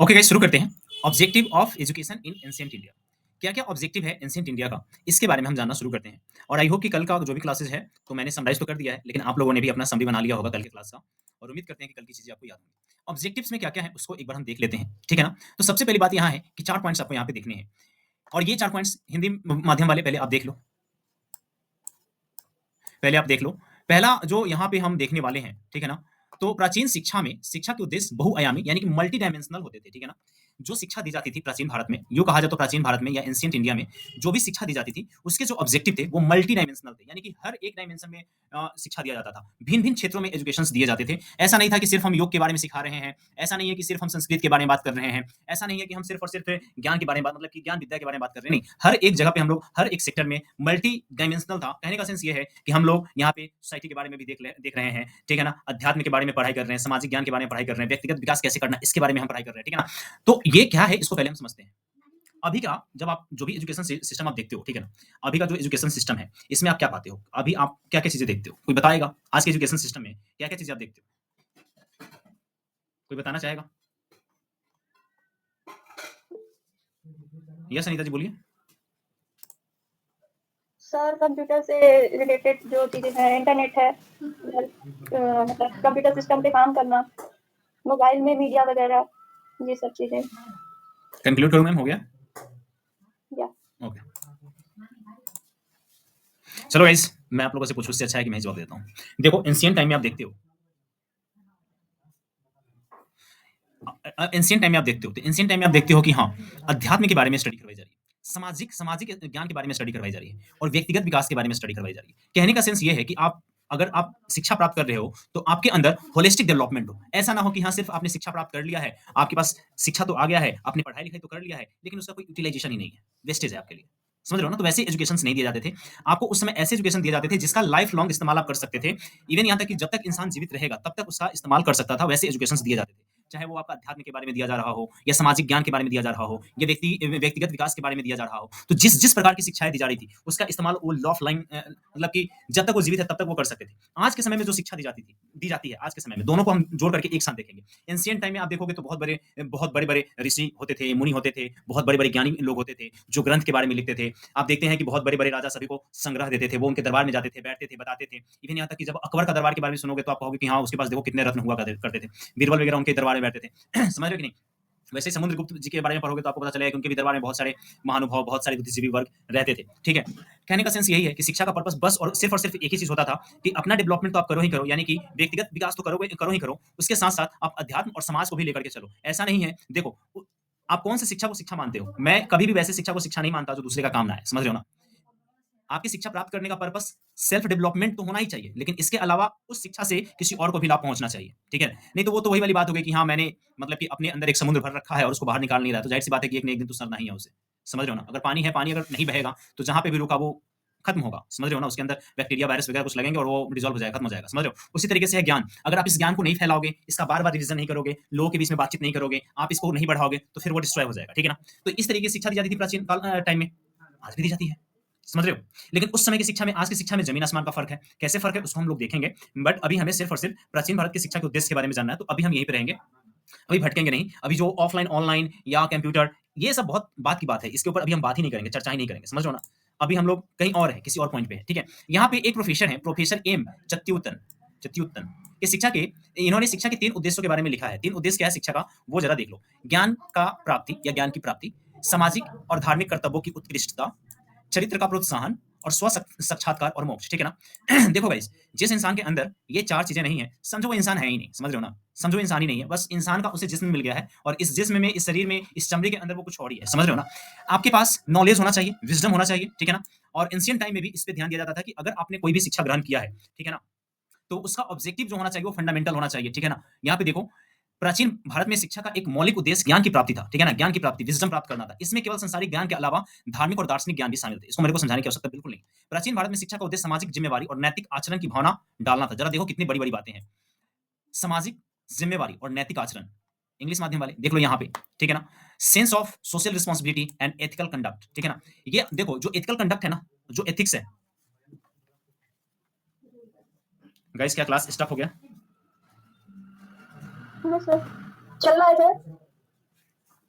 Okay guys, शुरू करते हैं। Objective of education in ancient India. क्या क्या ऑब्जेक्टिव है एंशिएंट इंडिया का, इसके बारे में हम जानना शुरू करते हैं। और आई होप कि कल का जो भी क्लासेस है तो मैंने समराइज तो कर दिया है, लेकिन आप लोगों ने भी अपना समरी बना लिया होगा कल के क्लास का, और उम्मीद करते हैं कि कल की चीजें आपको याद होंगी। ऑब्जेक्टिव्स में क्या क्या है उसको एक बार हम देख लेते हैं, ठीक है ना। तो सबसे पहली बात यहाँ है कि 4 पॉइंट्स आपको यहाँ पे देखने हैं, और ये 4 पॉइंट्स हिंदी माध्यम वाले पहले आप देख लो। पहले आप देख लो, पहला जो यहाँ पे हम देखने वाले हैं, ठीक है ना। तो प्राचीन शिक्षा में शिक्षा के उद्देश्य बहुआयामी यानी कि मल्टी डायमेंशनल होते थे, ठीक है ना। जो शिक्षा दी जाती थी प्राचीन भारत में, यूं कहा जाए तो प्राचीन भारत में या एंशिएंट इंडिया में जो भी शिक्षा दी जाती थी उसके जो ऑब्जेक्टिव थे वो मल्टी डायमेंशनल थे, यानी कि हर एक डायमेंशन में शिक्षा दिया जाता था। भिन्न भिन्न क्षेत्रों में एजुकेशन दिए जाते थे। ऐसा नहीं था कि सिर्फ हम योग के बारे में सिखा रहे हैं, ऐसा नहीं है कि सिर्फ हम संस्कृत के बारे में बात कर रहे हैं, ऐसा नहीं है कि हम सिर्फ और सिर्फ ज्ञान के बारे में मतलब कि ज्ञान विद्या के बारे में बात कर रहे हैं। नहीं, हर एक जगह पे हम लोग हर एक सेक्टर में मल्टी डायमेंशनल था। कहने का सेंस ये है कि हम लोग यहाँ पे सोसाइटी के बारे में भी देख रहे हैं, ठीक है ना। अध्यात्म के बारे में पढ़ाई कर रहे हैं, सामाजिक ज्ञान के बारे में पढ़ाई कर रहे हैं, व्यक्तिगत विकास कैसे करना इसके बारे में हम पढ़ाई कर रहे हैं, ठीक है ना। तो ये क्या है इसको पहले हम समझते हैं। अभी का जब आप जो भी एजुकेशन सिस्टम आप देखते हो, ठीक है ना, अभी का जो एजुकेशन सिस्टम है इसमें आप क्या पाते हो, अभी आप क्या क्या चीजें देखते हो, कोई बताएगा आज के एजुकेशन सिस्टम में क्या क्या चीजें आप देखते हो, कोई बताना चाहेगा? यस अनीता जी बोलिए। सर कंप्यूटर से रिलेटेड जो चीजें हैं, इंटरनेट है, मतलब कंप्यूटर सिस्टम पे काम करना, मोबाइल में मीडिया वगैरह, ये सब चीजें। कंक्लूड करूं मैम, हो गया? या ओके, चलो गाइस, मैं आप लोगों से पूछूं उससे अच्छा है कि मैं जवाब देता हूं। देखो एंशिएंट टाइम में आप देखते हो, एंशिएंट टाइम में आप देखते हो, तो एंशिएंट टाइम में आप देखते हो कि हाँ, अध्यात्म के बारे में स्टडी करवाई जा रही है, सामाजिक सामाजिक ज्ञान के बारे में स्टडी करवाई जा रही है, और व्यक्तिगत विकास के बारे में स्टडी करवाई जा रही है। कहने का सेंस ये है कि आप अगर आप शिक्षा प्राप्त कर रहे हो तो आपके अंदर होलिस्टिक डेवलपमेंट हो। ऐसा ना हो कि हाँ सिर्फ आपने शिक्षा प्राप्त कर लिया है, आपके पास शिक्षा तो आ गया है, आपने पढ़ाई लिखाई तो कर लिया है, लेकिन उसका कोई यूटिलाइजेशन ही नहीं है, वेस्टेज है आपके लिए। समझ रहे हो ना। तो वैसे एजुकेशन नहीं दिए जाते थे आपको, उस समय ऐसे एजुकेशन दिए जाते थे जिसका लाइफ लॉन्ग इस्तेमाल आप कर सकते थे। इवन यहाँ तक कि जब तक इंसान जीवित रहेगा तब तक उसका इस्तेमाल कर सकता था, वैसे एजुकेशन दिए जाते थे। चाहे वो आपका अध्यात्म के बारे में दिया जा रहा हो, या सामाजिक ज्ञान के बारे में दिया जा रहा हो, या व्यक्तिगत विकास के बारे में दिया जा रहा हो। तो जिस जिस प्रकार की शिक्षाएं दी जा रही थी उसका इस्तेमाल वो लॉफ लाइन मतलब कि जब तक वो जीवित है तब तक वो कर सकते थे। आज के समय में जो शिक्षा दी जाती है आज के समय में, दोनों को हम जोड़ करके एक साथ देखेंगे। एंशिएंट टाइम में आप देखोगे तो बहुत बड़े बड़े ऋषि होते थे, मुनि होते थे, बहुत बड़े बड़े ज्ञानी लोग होते थे जो ग्रंथ के बारे में लिखते थे। आप देखते हैं कि बहुत बड़े बड़े राजा सभी को संग्रह देते थे, वो उनके दरबार में जाते थे, बैठते थे, बताते थे। इवन यहाँ तक कि जब अकबर का दरबार के बारे में सुनोगे तो आप कहोगे कि हाँ उसके पास देखो कितने रत्न हुआ करते थे, बीरबल वगैरह उनके दरबार में बैठते थे। समझ रहे हो कि नहीं। वैसे ही समुद्रगुप्त जी के बारे में पढ़ोगे तो आपको पता चलेगा कि उनके भी दरबार में बहुत सारे महानुभाव, बहुत सारे बुद्धिजीवी वर्ग रहते थे, ठीक है। कहने का सेंस यही है कि शिक्षा का पर्पस बस और सिर्फ एक ही चीज होता था कि अपना डेवलपमेंट तो आप करो ही करो, यानी कि व्यक्तिगत विकास तो करो ही करो, उसके साथ साथ आप अध्यात्म और समाज को भी लेकर के चलो। ऐसा नहीं है, देखो आप कौन सी शिक्षा को शिक्षा मानते हो, मैं कभी भी वैसे शिक्षा को शिक्षा नहीं मानता जो दूसरे का काम ना है। समझ रहे हो ना। आपकी शिक्षा प्राप्त करने का पर्पस सेल्फ डेवलपमेंट तो होना ही चाहिए, लेकिन इसके अलावा उस शिक्षा से किसी और को भी लाभ पहुंचना चाहिए, ठीक है। नहीं तो वो तो वही वाली बात हो गई कि हाँ मैंने मतलब कि अपने अंदर एक समुद्र भर रखा है और उसको बाहर निकाल नहीं रहा, तो जाहिर सी बात है कि एक न एक दिन तो सरना ही है उसे। समझ रहे हो ना। अगर पानी है, पानी अगर नहीं बहेगा तो जहां पे भी रुका वो खत्म होगा। समझ रहे हो ना। उसके अंदर बैक्टीरिया वायरस वगैरह कुछ लगेंगे और वो डिजॉल्व हो जाएगा, खत्म हो जाएगा। समझ रहे हो। उसी तरीके से है ज्ञान, अगर आप इस ज्ञान को नहीं फैलाओगे, इसका बार बार रिविजन नहीं करोगे, लोगों के बीच में बातचीत नहीं करोगे, आप इसको नहीं बढ़ाओगे तो फिर वो डिस्ट्रॉय हो जाएगा, ठीक है ना। तो इस तरीके से शिक्षा दी जाती थी प्राचीन टाइम में, आज भी दी जाती है। समझ रहे हो। लेकिन उस समय की शिक्षा में आज की शिक्षा में जमीन आसमान का फर्क है। कैसे फर्क है उसको हम लोग देखेंगे, बट अभी हमें सिर्फ और सिर्फ प्राचीन भारत की शिक्षा के उद्देश्य के बारे में जानना है, तो अभी हम यहीं पे रहेंगे, अभी भटकेंगे नहीं। अभी जो ऑफलाइन ऑनलाइन या कंप्यूटर, ये सब बहुत बात की बात है, इसके ऊपर अभी हम बात ही नहीं करेंगे, चर्चा ही नहीं करेंगे। समझ रहे हो ना। अभी हम लोग कहीं और है, किसी और पॉइंट पे है, ठीक है। यहाँ पे एक प्रोफेसर है, प्रोफेसर एम चत्युतन चत्युतन इस शिक्षा के, इन्होंने शिक्षा के 3 उद्देश्यों के बारे में लिखा है। 3 उद्देश्य क्या है शिक्षा का, वो जरा देख लो। ज्ञान का प्राप्ति या ज्ञान की प्राप्ति, सामाजिक और धार्मिक कर्तव्यों की उत्कृष्टता, चरित्र का प्रोत्साहन, और स्व साक्षात्कार और मोक्ष, ठीक है ना। देखो गाइस, जिस इंसान के अंदर ये 4 चीजें नहीं है, समझो वो इंसान है ही नहीं। समझ रहे हो ना। समझो इंसान ही नहीं है, बस इंसान का उसे जिस्म मिल गया है, और इस जिस्म में, इस शरीर में, इस चमड़े के अंदर वो कुछ और ही है। समझ रहे हो ना। आपके पास नॉलेज होना चाहिए, विजडम होना चाहिए, ठीक है ना। और एंशिएंट टाइम में भी इस पे ध्यान दिया जाता था कि अगर आपने कोई भी शिक्षा ग्रहण किया है, ठीक है ना, तो उसका ऑब्जेक्टिव जो होना चाहिए वो फंडामेंटल होना चाहिए, ठीक है ना। यहाँ पे देखो, प्राचीन भारत में शिक्षा का एक मौलिक उद्देश्य ज्ञान की प्राप्ति था, ठीक है ना। ज्ञान की प्राप्ति, विजडम प्राप्त करना था। इसमें केवल संसारिक ज्ञान के अलावा धार्मिक और दार्शनिक ज्ञान भी शामिल थे। इसको मेरे को समझाने की आवश्यकता बिल्कुल नहीं। प्राचीन भारत में शिक्षा का उद्देश्य सामाजिक जिम्मेवारी और नैतिक आचरण की भावना डालना था। जरा देखो कितनी बड़ी बड़ी बातें हैं। सामाजिक जिम्मेवारी और नैतिक आचरण, इंग्लिश माध्यम वाले देख लो यहाँ पे, ठीक है ना। Sense of social responsibility and ethical conduct, ठीक है ना। ये देखो जो एथिकल कंडक्ट है ना, जो एथिक्स है। गाइस क्या क्लास स्टक हो गया? सर चल रहा है सर।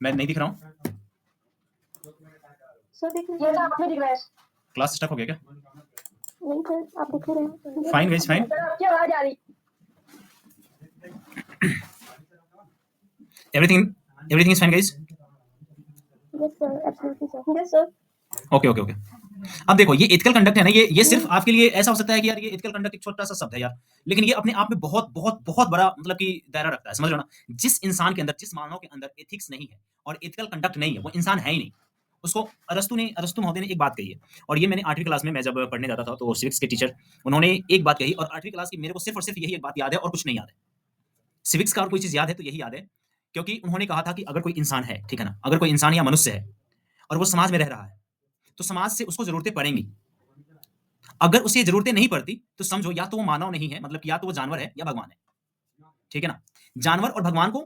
मैं नहीं दिख रहा हूँ? सर दिख रहा है। आप में दिख रहा है। क्लास स्टक हो गया क्या? नहीं सर, आप दिख रहे हैं। Fine guys, fine. सर आपकी आवाज आ रही। Everything is fine guys? Yes sir, absolutely sir. Yes sir. Okay okay okay. अब देखो, ये एथिकल कंडक्ट है ना, ये सिर्फ आपके लिए ऐसा हो सकता है कि यार ये एथिकल कंडक्ट एक छोटा सा शब्द है यार, लेकिन ये अपने आप में बहुत बहुत बहुत बड़ा मतलब कि दायरा रखता है, समझ रहे हो ना? जिस इंसान के अंदर, जिस मानव के अंदर एथिक्स नहीं है और एथिकल कंडक्ट नहीं है, वो इंसान है ही नहीं। उसको अरस्तु महोदय ने एक बात कही है, और ये मैंने 8वीं क्लास में मैं जब पढ़ने जाता था तो सिविक्स के टीचर उन्होंने एक बात कही, और 8वीं क्लास की मेरे को सिर्फ और सिर्फ यही एक बात याद है और कुछ नहीं याद है। सिविक्स का और कोई चीज याद है तो यही याद है, क्योंकि उन्होंने कहा था कि अगर कोई इंसान है, ठीक है ना, अगर कोई इंसान या मनुष्य है और वो समाज में रह रहा है, तो समाज से उसको जरूरतें पड़ेंगी। अगर उसे जरूरतें नहीं पड़ती तो समझो या तो वो मानव नहीं है, मतलब कि या तो वो जानवर है या भगवान है, ठीक है ना? जानवर और भगवान को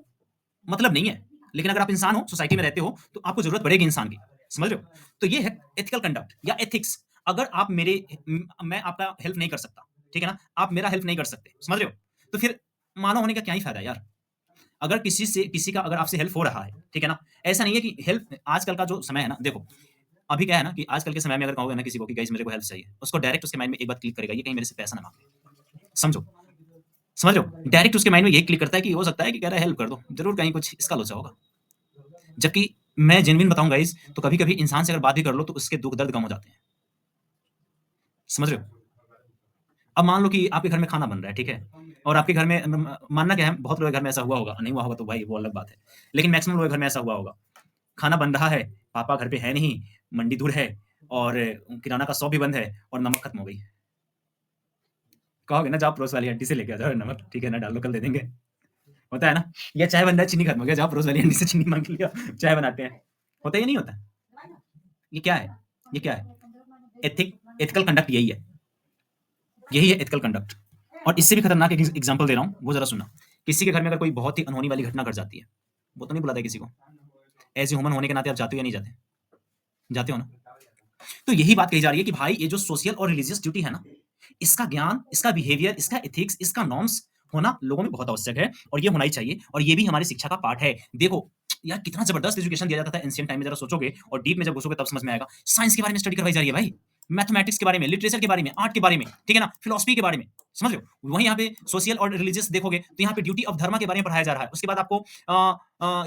मतलब नहीं है, लेकिन अगर आप इंसान हो, सोसाइटी में रहते हो, तो आपको जरूरत पड़ेगी इंसान की, समझ रहे हो? तो ये है एथिकल कंडक्ट या एथिक्स। अगर आप मैं आपका हेल्प नहीं कर सकता, ठीक है ना, आप मेरा हेल्प नहीं कर सकते, समझ रहे हो? तो फिर मानव होने का क्या ही फायदा यार? अगर किसी का अगर आपसे हेल्प हो रहा है, ठीक है ना, ऐसा नहीं है कि हेल्प, आजकल का जो समय है ना, देखो अभी क्या है ना कि आजकल के समय में अगर कहोगे ना किसी को कि गाइस मेरे को हेल्प चाहिए, उसको डायरेक्ट उसके माइंड में एक बात क्लिक करेगा, ये कहीं मेरे से पैसा ना मांग ले। समझ रहे हो? डायरेक्ट उसके माइंड में यही क्लिक करता है कि हो सकता है कि कह रहा है हेल्प कर दो, जरूर कहीं कुछ इसका लोचा होगा। जबकि मैं जेन्युइन बताऊं गाइस, तो कभी कभी इंसान से अगर बात भी कर लो तो उसके दुख दर्द कम हो जाते हैं, समझ रहे हो? अब मान लो कि आपके घर में खाना बन रहा है, ठीक है, और आपके घर में मानना क्या है, बहुत लोगों के घर में ऐसा हुआ होगा, नहीं हुआ होगा तो भाई वो अलग बात है, लेकिन मैक्सिमम लोगों के घर में ऐसा हुआ होगा, खाना बन रहा है, पापा घर पे है नहीं, मंडी दूर है, और किराना का शॉप भी बंद है, और नमक खत्म हो गई। कहोगे ना जाओ पड़ोस वाली आंटी से लेके आ जाओ नमक, ठीक है ना, डाल लो, कल दे देंगे। होता है ना? या चाय बन रहा है, चीनी खत्म हो गया, जाओ पड़ोस वाली आंटी से चीनी मांग लिया, चाय बनाते हैं। होता है या नहीं होता? ये क्या है? ये क्या है? एथिकल कंडक्ट यही है, यही है एथिकल कंडक्ट। और इससे भी खतरनाक एक एग्जांपल दे रहा हूँ, वो जरा सुनना। किसी के घर में अगर कोई बहुत ही अनहोनी वाली घटना घट जाती है, वो तो नहीं बुलाता किसी को, एज ए ह्यूमन होने के नाते आप जाते हो या नहीं जाते? जाते हो ना? तो यही बात कही जा रही है कि भाई ये जो सोशल और रिलीजियस ड्यूटी है ना, इसका ज्ञान, इसका बिहेवियर, इसका एथिक्स, इसका नॉर्म्स होना लोगों में बहुत आवश्यक है, और ये होना ही चाहिए, और ये भी हमारी शिक्षा का पार्ट है। देखो यार कितना जबरदस्त एजुकेशन दिया जाता था एंशिएंट टाइम में, जरा सोचोगे और डीप में जब घुसोगे तब समझ में आएगा। साइंस के बारे में स्टडी करवाई जा रही है भाई, मैथमेटिक्स के बारे में, लिटरेचर के बारे में, आर्ट के बारे में, ठीक है ना, फिलॉसफी के बारे में, समझ रहे हो? वहीं यहाँ पे सोशल और रिलीजियस देखोगे तो यहाँ पे ड्यूटी ऑफ धर्म के बारे में पढ़ाया जा रहा है। उसके बाद आपको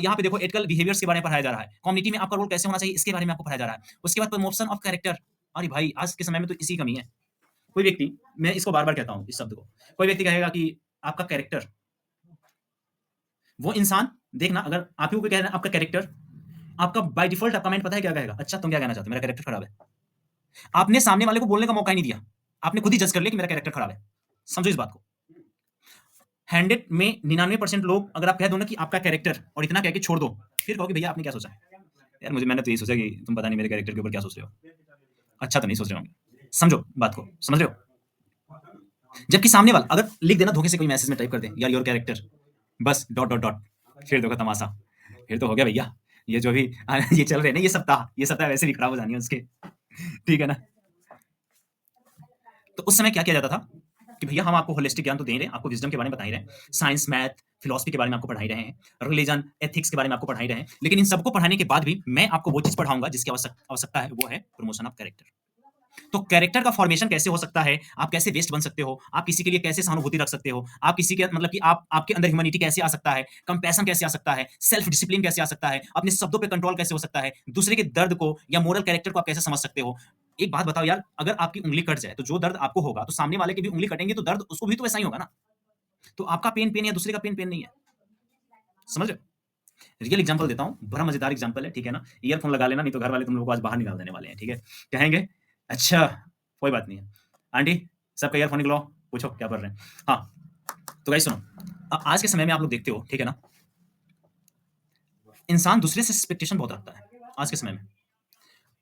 यहाँ पे देखो एथिकल बिहेवियर्स के बारे में पढ़ाया जा रहा है, कम्युनिटी में आपका रोल कैसे होना चाहिए इसके बारे में आपको पढ़ाया जा रहा है। उसके बाद प्रमोशन ऑफ कैरेक्टर। अरे भाई आज के समय में तो इसी की कमी है। कोई व्यक्ति, मैं इसको बार बार कहता हूँ इस शब्द को, कोई व्यक्ति कहेगा कि आपका कैरेक्टर, वो इंसान देखना, अगर आप ही को कह रहे हैं आपका कैरेक्टर, आपका बाय डिफॉल्ट आपका माइंड पता है क्या कहेगा? अच्छा तुम क्या कहना चाहते हो, मेरा कैरेक्टर खराब है। आपने सामने वाले को बोलने का मौका ही नहीं दिया, आपने खुद ही जज कर लिया कि मेरा कैरेक्टर खराब है। समझो इस बात को। 100 में 99% लोग अगर आप कह दो ना कि आपका कैरेक्टर, और इतना कह के छोड़ दो, फिर कहोगे भैया आपने क्या सोचा? यार मैंने तो यही सोचा कि तुम पता नहीं मेरे कैरेक्टर के ऊपर क्या सोच रहे हो, अच्छा तो नहीं सोच रहे होंगे। समझो बात को, समझ रहे हो? जबकि सामने वाला अगर लिख देना धोखे से, कोई मैसेज में टाइप कर दे यार योर कैरेक्टर, बस डॉट डॉट डॉट, फिर देखो तमाशा, फिर तो हो गया भैया। ये जो भी ये चल रहे ना ये सप्ताह वैसे भी खराब हो जानी है उसके, ठीक है ना? तो उस समय क्या किया जाता था कि भैया हम आपको होलिस्टिक ज्ञान तो दे रहे हैं, आपको विजडम के बारे में बता ही रहे हैं, साइंस, मैथ, फिलॉसफी के बारे में आपको पढ़ा ही रहे हैं, रिलीजन, एथिक्स के बारे में आपको पढ़ा ही रहे हैं, लेकिन इन सबको पढ़ाने के बाद भी मैं आपको वो चीज पढ़ाऊंगा जिसकी आवश्यकता है, वो है प्रमोशन ऑफ कैरेक्टर। तो कैरेक्टर का फॉर्मेशन कैसे हो सकता है, आप कैसे बेस्ट बन सकते हो, आप किसी के लिए कैसे सहानुभूति रख सकते हो, आप किसी के मतलब कि आप आपके अंदर ह्यूमैनिटी कैसे आ सकता है, कंपैशन कैसे आ सकता है, सेल्फ डिसिप्लिन कैसे आ सकता है, अपने शब्दों पे कंट्रोल कैसे हो सकता है, दूसरे के दर्द को या मोरल कैरेक्टर को आप कैसे समझ सकते हो। एक बात बताओ यार, अगर आपकी उंगली कट जाए तो जो दर्द आपको होगा, तो सामने वाले की भी उंगली कटेंगे तो दर्द उसको भी तो वैसा ही होगा ना। तो आपका पेन या दूसरे का पेन नहीं है, समझ रहे हो? रियल एग्जांपल देता हूँ, बड़ा मजेदार एग्जांपल है, ठीक है ना? ईयरफोन लगा लेना, नहीं तो घर वाले तुम लोगों को आज बाहर निकाल देने वाले हैं, ठीक है? कहेंगे अच्छा कोई बात नहीं है, आंटी सबका ईयरफोन निकलो, पूछो क्या पढ़ रहे हैं। हाँ तो गाइस सुनो, आज के समय में आप लोग देखते हो, ठीक है ना, इंसान दूसरे से एक्सपेक्टेशन बहुत रखता है। आज के समय में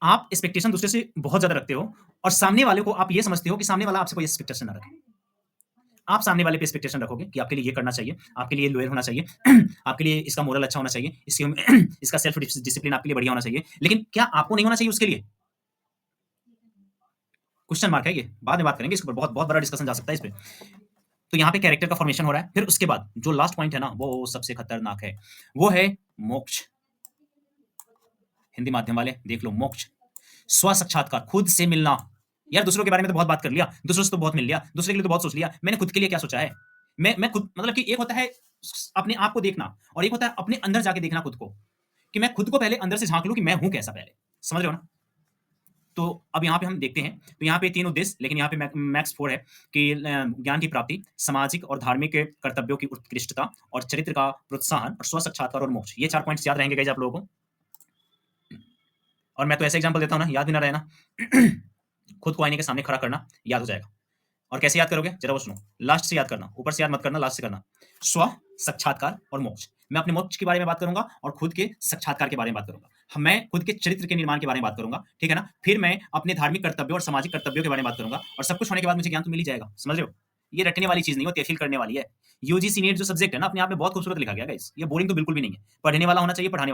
आप एक्सपेक्टेशन दूसरे से बहुत ज्यादा रखते हो, और सामने वाले को आप ये समझते हो कि सामने वाला आपसे कोई एक्सपेक्टेशन ना रखे। आप सामने वाले पे एक्सपेक्टेशन रखोगे कि आपके लिए ये करना चाहिए, आपके लिए लॉयल होना चाहिए, आपके लिए इसका मोरल अच्छा होना चाहिए, इसका सेल्फ डिसिप्लिन आपके लिए बढ़िया होना चाहिए, लेकिन क्या आपको नहीं होना चाहिए उसके लिए? क्वेश्चन मार्क है ये, बाद में बात करेंगे इसके ऊपर, बहुत बहुत बड़ा डिस्कशन जा सकता है इस पे। तो यहाँ पे कैरेक्टर का फॉर्मेशन हो रहा है, फिर उसके बाद जो लास्ट पॉइंट है ना, वो सबसे खतरनाक है, वो है मोक्ष। हिंदी माध्यम वाले देख लो, मोक्ष, स्व साक्षात्कार, खुद से मिलना। यार दूसरों के बारे में तो बहुत बात कर लिया, दूसरों से तो बहुत मिल लिया, दूसरे के लिए तो बहुत सोच लिया, मैंने खुद के लिए क्या सोचा है? मैं खुद, मतलब कि एक होता है अपने आप को देखना और एक होता है अपने अंदर जाके देखना खुद को, कि मैं खुद को पहले अंदर से झांक लूं कि मैं हूं कैसा पहले। समझ रहे हो ना? तो अब यहाँ पे हम देखते हैं, तो यहाँ पे 3 उद्देश्य, लेकिन यहाँ पे मैक्स 4 है कि ज्ञान की प्राप्ति, सामाजिक और धार्मिक कर्तव्यों की उत्कृष्टता और चरित्र का प्रोत्साहन और स्व साक्षात्कार और मोक्ष। ये 4 पॉइंट्स याद रहेंगे गाइस आप लोगों को। और मैं तो ऐसे एग्जांपल देता हूँ ना, याद भी ना रहे ना खुद को आईने के सामने खड़ा करना, याद हो जाएगा। और कैसे याद करोगे जरा वो सुनो, लास्ट से याद करना, ऊपर से याद मत करना, लास्ट से करना। स्व साक्षात्कार और मोक्ष, मैं अपने मोक्ष के बारे में बात करूंगा और खुद के साक्षात्कार के बारे में बात करूंगा। मैं खुद के चरित्र के निर्माण के बारे में बात करूंगा, ठीक है ना? फिर मैं अपने धार्मिक कर्तव्यों और सामाजिक कर्तव्यों के बारे में बात करूंगा, और सब कुछ होने के बाद मुझे ज्ञान तो मिल ही जाएगा। समझ रहे हो? ये रटने वाली चीज नहीं होती है, फील करने वाली है। यूजीसी नीट जो सब्जेक्ट है ना, अपने आप में बहुत खूबसूरत लिखा गया गाइस, ये बोरिंग तो बिल्कुल भी नहीं है। पढ़ने वाला होना चाहिए, पढ़ाने वाला